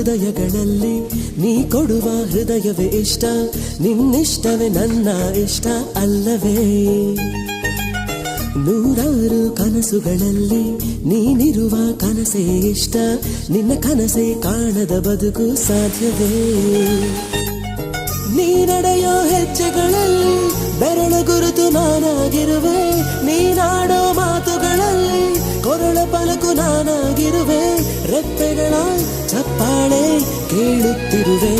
ಹೃದಯಗಳಲ್ಲಿ ನೀ ಕೊಡುವ ಹೃದಯವೇ ಇಷ್ಟ, ನಿನ್ನಿಷ್ಟವೇ ನನ್ನ ಇಷ್ಟ ಅಲ್ಲವೇ? ನೂರಾರು ಕನಸುಗಳಲ್ಲಿ ನೀನಿರುವ ಕನಸೇ ಇಷ್ಟ, ನಿನ್ನ ಕನಸೇ ಕಾಣದ ಬದುಕು ಸಾಧ್ಯವೇ? ನೀ ನಡೆಯೋ ಹೆಜ್ಜೆಗಳಲ್ಲಿ ಬೆರಳ ಗುರುತು ನಾನಾಗಿರುವೆ, ನೀನಾಡೋ ಮಾತುಗಳಲ್ಲಿ ಕೊರಳ ಪಲಕು ನಾನಾಗಿರುವೆ, ರೆಪ್ಪೆಗಳ ಚಪ್ಪಾಳೆ ಕೇಳುತ್ತಿರುವೆ.